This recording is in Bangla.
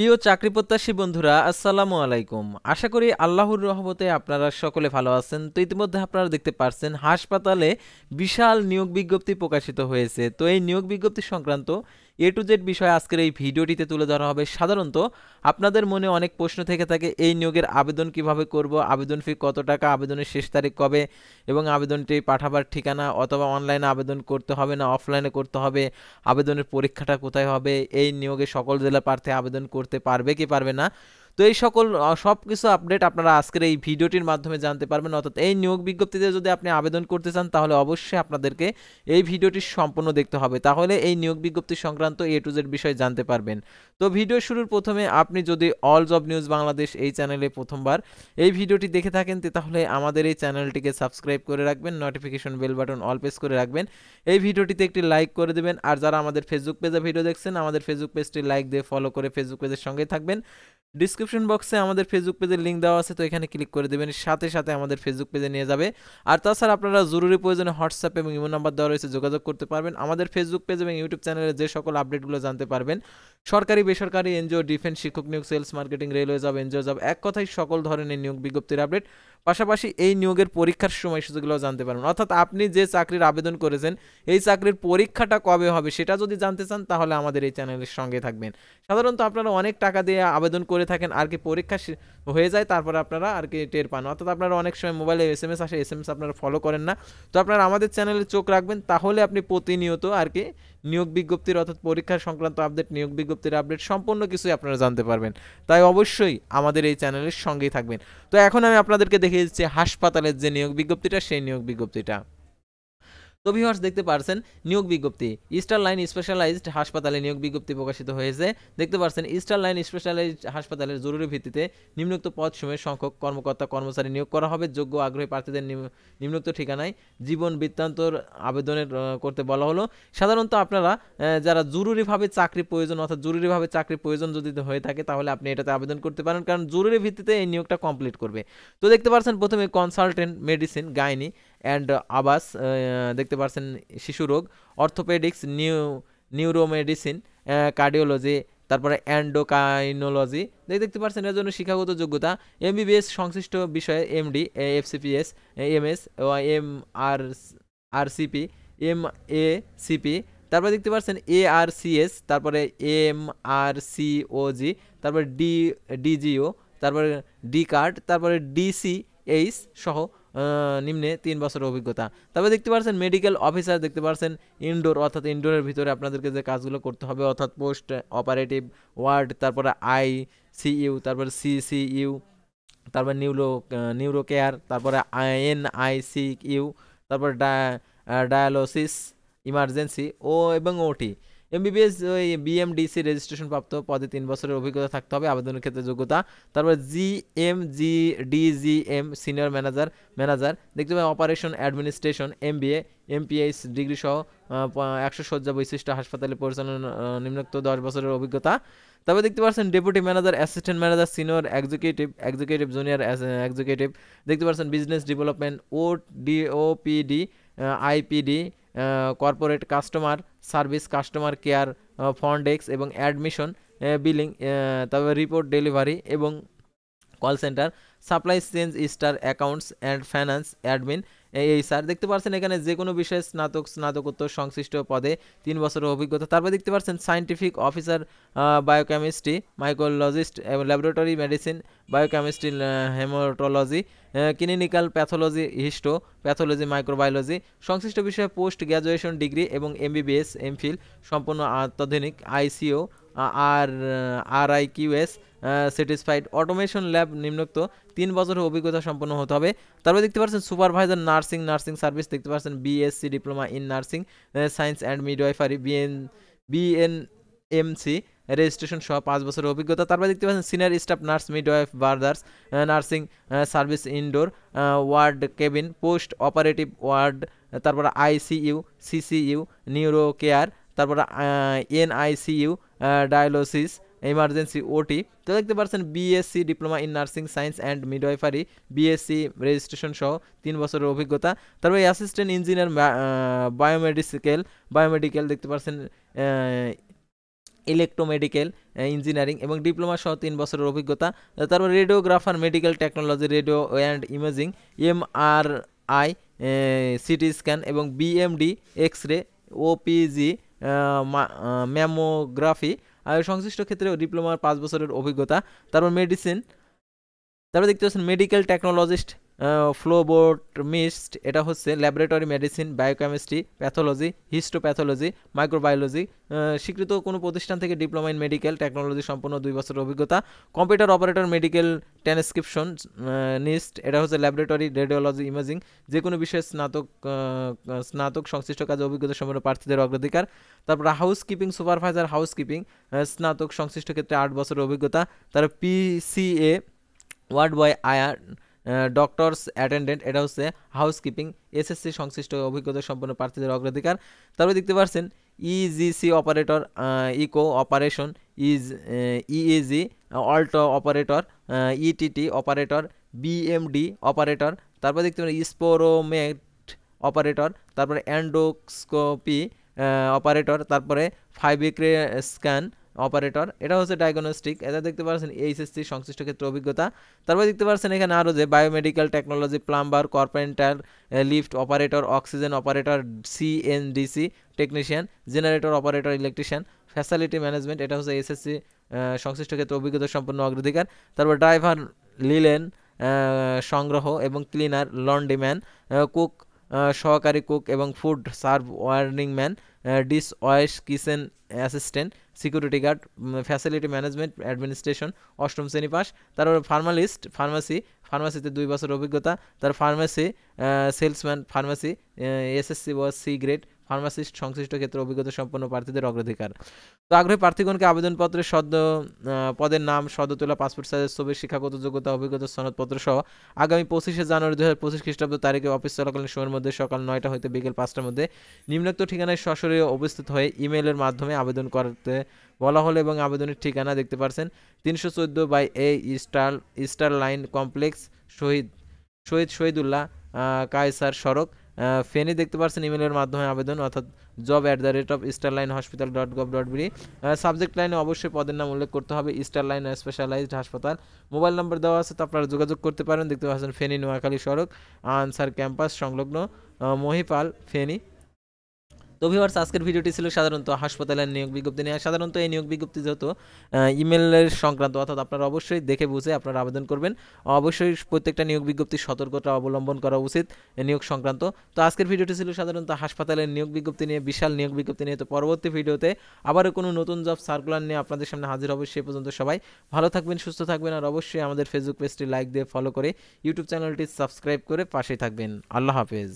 প্রিয় চাকরি প্রত্যাশী বন্ধুরা, আসসালামু আলাইকুম। আশা করি আল্লাহর রহমতে আপনারা সকলে ভালো আছেন। তো ইতিমধ্যে আপনারা দেখতে পারছেন হাসপাতালে বিশাল নিয়োগ বিজ্ঞপ্তি প্রকাশিত হয়েছে। তো এই নিয়োগ বিজ্ঞপ্তি সংক্রান্ত এ টু জেড বিষয় আজকের এই ভিডিওটিতে তুলে ধরা হবে। সাধারণত আপনাদের মনে অনেক প্রশ্ন থেকে থাকে, এই নিয়োগের আবেদন কিভাবে করব, আবেদন ফি কত টাকা, আবেদনের শেষ তারিখ কবে এবং আবেদনটি পাঠাবার ঠিকানা, অথবা অনলাইনে আবেদন করতে হবে না অফলাইনে করতে হবে, আবেদনের পরীক্ষাটা কোথায় হবে, এই নিয়োগে সকল জেলা প্রার্থী আবেদন করতে পারবে কি পারবে না। তো এই সকল সব কিছু আপডেট আপনারা আজকের এই ভিডিওটির মাধ্যমে জানতে পারবেন। অর্থাৎ এই নিয়োগ বিজ্ঞপ্তিতে যদি আপনি আবেদন করতে চান তাহলে অবশ্যই আপনাদেরকে এই ভিডিওটি সম্পূর্ণ দেখতে হবে, তাহলে এই নিয়োগ বিজ্ঞপ্তি সংক্রান্ত এ টু জেড বিষয় জানতে পারবেন। তো ভিডিও শুরুর প্রথমে আপনি যদি অল জব নিউজ বাংলাদেশ এই চ্যানেলে প্রথমবার এই ভিডিওটি দেখে থাকেন তাহলে আমাদের এই চ্যানেলটিকে সাবস্ক্রাইব করে রাখবেন, notification bell button all press করে রাখবেন, এই ভিডিওটিতে একটি লাইক করে দেবেন। আর যারা আমাদের ফেসবুক পেজে ভিডিও দেখছেন, আমাদের ফেসবুক পেজটি লাইক দিয়ে ফলো করে ফেসবুক পেজের সঙ্গেই থাকবেন। ডিসক্রিপশন বক্সে আমাদের ফেসবুক পেজের লিঙ্ক দেওয়া আছে, তো এখানে ক্লিক করে দেবেন, সাথে সাথে আমাদের ফেসবুক পেজে নিয়ে যাবে। আর তাছাড়া আপনারা জরুরি প্রয়োজনে হোয়াটসঅ্যাপ এবং ইমো নাম্বার দেওয়া রয়েছে, যোগাযোগ করতে পারবেন। আমাদের ফেসবুক পেজ এবং ইউটিউব চ্যানেলে যে সকল আপডেটগুলো জানতে পারবেন, সরকারি বেসরকারি এনজিও, ডিফেন্স, শিক্ষক নিয়োগ, sales, marketing, railway job, NGO job, এক কথায় সকল ধরনের নিয়োগ বিজ্ঞপ্তির আপডেট, পাশাপাশি এই নিয়োগের পরীক্ষার সময়সূচিগুলো জানতে পারবেন। অর্থাৎ আপনি যে চাকরির আবেদন করেছেন এই চাকরির পরীক্ষাটা কবে হবে সেটা যদি জানতে চান তাহলে আমাদের এই চ্যানেলের সঙ্গে থাকবেন। সাধারণত আপনারা অনেক টাকা দিয়ে আবেদন করে থাকেন, আর কি পরীক্ষা হয়ে যায় তারপরে আপনারা আর কি টের পান। অর্থাৎ আপনারা অনেক সময় মোবাইলে এসএমএস আসে, এসএমএস আপনারা ফলো করেন না। তো আপনারা আমাদের চ্যানেলে চোখ রাখবেন, তাহলে আপনি প্রতিনিয়ত আর কি নিয়োগ বিজ্ঞপ্তির অর্থাৎ পরীক্ষা সংক্রান্ত আপডেট, নিয়োগ বিজ্ঞপ্তির আপডেট সম্পূর্ণ কিছুই আপনারা জানতে পারবেন। তাই অবশ্যই আমাদের এই চ্যানেলের সঙ্গেই থাকবেন। তো এখন আমি আপনাদেরকে দেখিয়ে দিচ্ছি হাসপাতালের যে নিয়োগ বিজ্ঞপ্তিটা, সেই নিয়োগ বিজ্ঞপ্তিটা। তো ভিউয়ার্স দেখতে পারছেন নিয়োগ বিজ্ঞপ্তি, ইস্টার লাইন স্পেশালাইজড হাসপাতালে নিয়োগ বিজ্ঞপ্তি প্রকাশিত হয়েছে। দেখতে পারছেন ইস্টার লাইন স্পেশালাইজড হাসপাতালের জরুরি ভিত্তিতে নিম্নোক্ত পদ সময়ের সংখ্যক কর্মকর্তা কর্মচারী নিয়োগ করা হবে। যোগ্য আগ্রহী প্রার্থীদের নিম্নোক্ত ঠিকানায় জীবন বৃত্তান্তর আবেদনের করতে বলা হলো। সাধারণত আপনারা যারা জরুরিভাবে চাকরি প্রয়োজন, অর্থাৎ জরুরিভাবে চাকরি প্রয়োজন যদি হয়ে থাকে তাহলে আপনি এটাতে আবেদন করতে পারেন, কারণ জরুরি ভিত্তিতে এই নিয়োগটা কমপ্লিট করবে। তো দেখতে পাচ্ছেন প্রথমে কনসালটেন্ট মেডিসিন, গাইনি অ্যান্ড আবাস, দেখতে পাচ্ছেন শিশু রোগ, অর্থোপেডিক্স, নিউরোমেডিসিন, কার্ডিওলজি, তারপরে অ্যান্ডোকাইনোলজি। দেখতে পাচ্ছেন এর জন্য শিক্ষাগত যোগ্যতা এমবিবিএস সংশ্লিষ্ট বিষয়ে, MD, FCPS, MS, MRCP, MACP, তারপরে দেখতে পাচ্ছেন এআরসিএস, তারপরে এমআরসিওজি, তারপরে ডিজিও, তারপরে ডি কার্ড, তারপরে ডিসিএইচ সহ নিম্নে 3 বছরের অভিজ্ঞতা। তারপরে দেখতে পাচ্ছেন মেডিকেল অফিসার, দেখতে পাচ্ছেন ইনডোর, অর্থাৎ ইনডোরের ভিতরে আপনাদেরকে যে কাজগুলো করতে হবে, অর্থাৎ পোস্ট অপারেটিভ ওয়ার্ড, তারপরে আইসিইউ, তারপরে সিসিইউ, তারপরে নিউরো কেয়ার, তারপরে এনআইসিইউ, তারপরে ডায়ালোসিস, ইমার্জেন্সি ও এবং ওটি। এমবিবিএস ওই বিএমডিসি রেজিস্ট্রেশন প্রাপ্ত পদে 3 বছরের অভিজ্ঞতা থাকতে হবে, আবেদনের ক্ষেত্রে যোগ্যতা। তারপরে ডিজিএম সিনিয়র ম্যানেজার, দেখতে পাবেন operation administration, MBA, MPH degree সহ 100 শয্যা বিশিষ্ট হাসপাতালে পরিচালনা, নিম্নোক্ত 10 বছরের অভিজ্ঞতা। তারপরে দেখতে পাচ্ছেন deputy manager, assistant manager, senior executive, junior executive. দেখতে পাচ্ছেন business development, OPD, IPD, corporate customer service, customer care, front desk এবং অ্যাডমিশন, বিলিং, তারপরে রিপোর্ট ডেলিভারি এবং call centre, supply change, star accounts and finance admin, এই স্যার। দেখতে পাচ্ছেন এখানে যে কোনো বিষয়ে স্নাতকোত্তর সংশ্লিষ্ট পদে 3 বছরের অভিজ্ঞতা। তারপর দেখতে পাচ্ছেন scientific officer, biochemistry, microbiologist, laboratory medicine, biochemistry, haematology, clinical pathology, histopathology, microbiology, সংশ্লিষ্ট বিষয়ে পোস্ট গ্র্যাজুয়েশন ডিগ্রি এবং এমবিবিএস এমফিল সম্পূর্ণ অত্যাধুনিক আইসিও আরআইকিউএস স্যাটিসফাইড, অটোমেশন ল্যাব, নিম্নোক্ত 3 বছরের অভিজ্ঞতা সম্পন্ন হতে হবে। তারপরে দেখতে পাচ্ছেন সুপারভাইজার নার্সিং সার্ভিস, দেখতে পাচ্ছেন BSc diploma in nursing science and midwifery, BNMC registration সহ 5 বছরের অভিজ্ঞতা। তারপরে দেখতে পাচ্ছেন senior staff nurse, midwife, brothers, nursing service, indoor ward cabin, post operative ward, তারপরে আইসিইউ, সিসিইউ, নিউরো কেয়ার, তারপরে এনআইসিইউ, ডায়ালোসিস, ইমার্জেন্সি, ওটি। তো দেখতে পাচ্ছেন BSc diploma in nursing science and midwifery, BSc registration সহ 3 বছরের অভিজ্ঞতা। তারপরে অ্যাসিস্ট্যান্ট ইঞ্জিনিয়ার, বায়োমেডিকেল, দেখতে পাচ্ছেন ইলেকট্রোমেডিক্যাল ইঞ্জিনিয়ারিং এবং ডিপ্লোমা সহ 3 বছরের অভিজ্ঞতা। তারপর radiographer medical technology radio and imaging, MRI, CT scan এবং BMD X ray, OPG, mammography আর সংশ্লিষ্ট ক্ষেত্রে ডিপ্লোমার 5 বছরের অভিজ্ঞতা। তারপর মেডিসিন, তারপর দেখতে পাচ্ছেন মেডিকেল টেকনোলজিস্ট, ফ্লোবোটমিস্ট, এটা হচ্ছে laboratory medicine, biochemistry, pathology, histopathology, microbiology, স্বীকৃত কোনো প্রতিষ্ঠান থেকে ডিপ্লোমা ইন মেডিকেল টেকনোলজি সম্পন্ন 2 বছরের অভিজ্ঞতা। কম্পিউটার অপারেটর মেডিকেল ট্রান্সক্রিপশন নিস্ট, এটা হচ্ছে ল্যাবরেটরি রেডিওলজি ইমেজিং, যে কোনো বিষয়ে স্নাতক সংশ্লিষ্ট কাজে অভিজ্ঞতা সম্পন্ন প্রার্থীদের অগ্রাধিকার। তারপর হাউসকিপিং সুপারভাইজার হাউসকিপিং, স্নাতক সংশ্লিষ্ট ক্ষেত্রে 8 বছরের অভিজ্ঞতা। তারপর পিসিএ ওয়ার্ড বয় আয়ার ডক্টরস অ্যাটেন্ডেন্ট, এটা হচ্ছে হাউসকিপিং, এসএসসি সংশ্লিষ্ট অভিজ্ঞতা সম্পন্ন প্রার্থীদের অগ্রাধিকার। তারপরে দেখতে পাচ্ছেন ECG operator, echo operation, EEG অল্টো operator, ETT operator, BMD operator. তারপর দেখতে পাচ্ছেন স্পোরোমেট অপারেটর, তারপরে অ্যান্ডোস্কোপি অপারেটর, তারপরে ফাইব্রিক্রে স্ক্যান অপারেটর, এটা হচ্ছে ডায়াগনস্টিক, এটা দেখতে পাচ্ছেন এইচএসসি সংশ্লিষ্ট ক্ষেত্রে অভিজ্ঞতা। তারপরে দেখতে পাচ্ছেন এখানে আরও যে biomedical technology, plumber, carpenter, lift operator, oxygen operator, CNDC technician, generator operator, electrician, facility management, এটা হচ্ছে এসএসসি সংশ্লিষ্ট ক্ষেত্রে অভিজ্ঞতা সম্পন্ন অগ্রাধিকার। তারপর ড্রাইভার, লিলেন সংগ্রহ এবং ক্লিনার, লন্ড্রিম্যান, কুক সহকারী কুক এবং food serve warning man, dish wash kitchen assistant, security guard, facility management administration 8ম শ্রেণী পাস। তারপর ফার্মালিস্ট ফার্মাসিতে 2 বছর অভিজ্ঞতা। তার ফার্মাসি সেলসম্যান ফার্মাসি, এসএসসি বা সি গ্রেড ফার্মাসিস্ট সংশ্লিষ্ট ক্ষেত্রে অভিজ্ঞতা সম্পন্ন প্রার্থীদের অগ্রাধিকার। তো আগ্রহী প্রার্থীগণকে আবেদনপত্রে পদের নাম, সদ্য তোলা পাসপোর্ট সাইজের ছবি, শিক্ষাগত যোগ্যতা, অভিজ্ঞতা সনদপত্র সহ আগামী 25শে জানুয়ারি 2025 খ্রিস্টাব্দ তারিখে অফিস চলাকালীন সময়ের মধ্যে সকাল 9টা হইতে বিকেল 5টার মধ্যে নিম্নোক্ত ঠিকানায় সশরীরে উপস্থিত হয়ে ইমেইলের মাধ্যমে আবেদন করতে বলা হলো এবং আবেদনের ঠিকানা দেখতে পাচ্ছেন 314/A Star Line complex, Shahidullah Kaiser সড়ক, ফেনী দেখতে পাচ্ছেন। ইমেলের মাধ্যমে আবেদন অর্থাৎ job@easterlinehospital.gov.bd। সাবজেক্ট লাইনে অবশ্যই পদের নাম উল্লেখ করতে হবে, ইস্টার লাইন স্পেশালাইজড হাসপাতাল। মোবাইল নাম্বার দেওয়া আছে, তো আপনারা যোগাযোগ করতে পারেন। দেখতে পাচ্ছেন ফেনী নোয়াখালী সড়ক, আনসার ক্যাম্পাস সংলগ্ন, মহিপাল, ফেনী। তো ভিউয়ার্স, আজকের ভিডিওটি ছিল সাধারণত হাসপাতালের নিয়োগ বিজ্ঞপ্তি নিয়ে। সাধারণত এই নিয়োগ বিজ্ঞপ্তি যেহেতু ইমেলের সংক্রান্ত, অর্থাৎ আপনারা অবশ্যই দেখে বুঝে আপনারা আবেদন করবেন। অবশ্যই প্রত্যেকটা নিয়োগ বিজ্ঞপ্তির সতর্কতা অবলম্বন করা উচিত নিয়োগ সংক্রান্ত। তো আজকের ভিডিওটি ছিল সাধারণত হাসপাতালের নিয়োগ বিজ্ঞপ্তি নিয়ে, বিশাল নিয়োগ বিজ্ঞপ্তি নিয়ে। তো পরবর্তী ভিডিওতে আবারও কোনো নতুন জব সার্কুলার নিয়ে আপনাদের সামনে হাজির হবে। সে পর্যন্ত সবাই ভালো থাকবেন, সুস্থ থাকবেন, আর অবশ্যই আমাদের ফেসবুক পেজটি লাইক দিয়ে ফলো করে ইউটিউব চ্যানেলটি সাবস্ক্রাইব করে পাশেই থাকবেন। আল্লাহ হাফেজ।